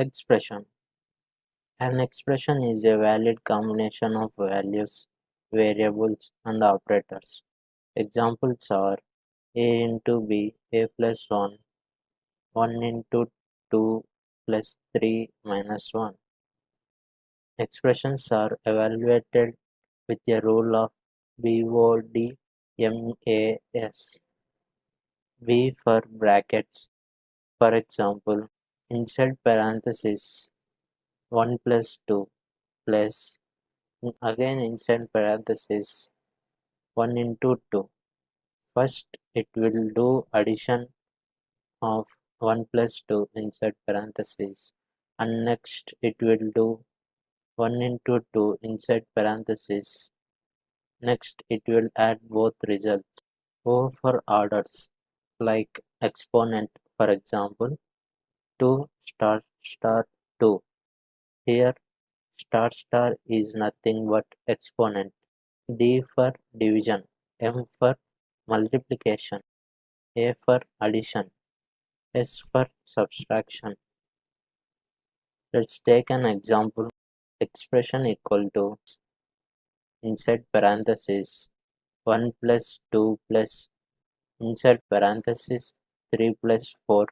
Expression. An expression is a valid combination of values, variables, and operators. Examples are a into b, a plus 1, 1 into 2 plus 3 minus 1. Expressions are evaluated with a rule of BODMAS. B for brackets. For example, inside parenthesis 1 plus 2 plus again inside parenthesis 1 into 2. First it will do addition of 1 plus 2 inside parenthesis, and next it will do 1 into 2 inside parenthesis. Next it will add both results. O for orders, like exponent, for example 2 star star 2. Here star star is nothing but exponent. D for division, M for multiplication, A for addition, S for subtraction. Let's take an example. Expression equal to inside parenthesis 1 plus 2 plus inside parenthesis 3 plus 4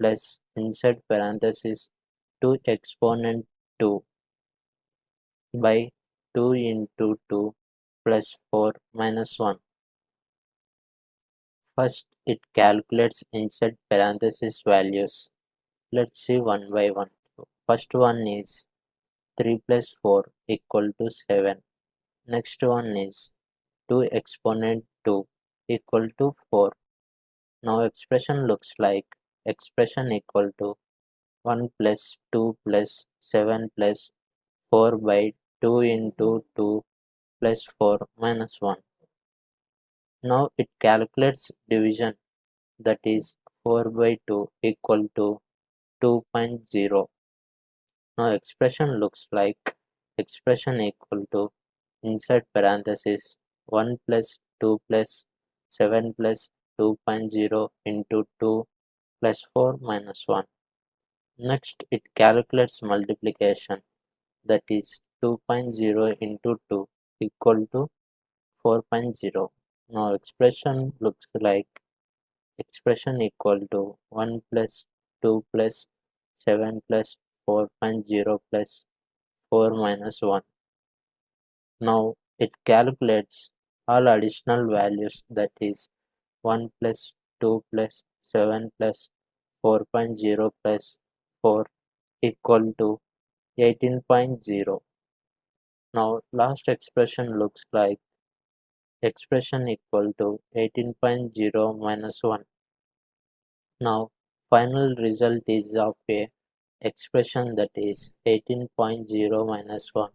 plus inside parenthesis 2 exponent 2 by 2 into 2 plus 4 minus 1. First, it calculates inside parenthesis values. Let's see one by one. First one is 3 plus 4 equal to 7. Next one is 2 exponent 2 equal to 4. Now expression looks like expression equal to 1 plus 2 plus 7 plus 4 by 2 into 2 plus 4 minus 1. Now it calculates division, that is 4 by 2 equal to 2.0. Now expression looks like expression equal to inside parenthesis 1 plus 2 plus 7 plus 2.0 into 2 plus 4 minus 1. Next it calculates multiplication, that is 2.0 into 2 equal to 4.0. Now expression looks like expression equal to 1 plus 2 plus 7 plus 4.0 plus 4 minus 1. Now it calculates all additional values, that is 1 plus 2 plus 7 plus 4.0 plus 4 equal to 18.0. Now last expression looks like expression equal to 18.0 minus 1. Now final result is of a expression, that is 18.0 minus 1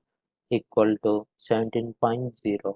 equal to 17.0.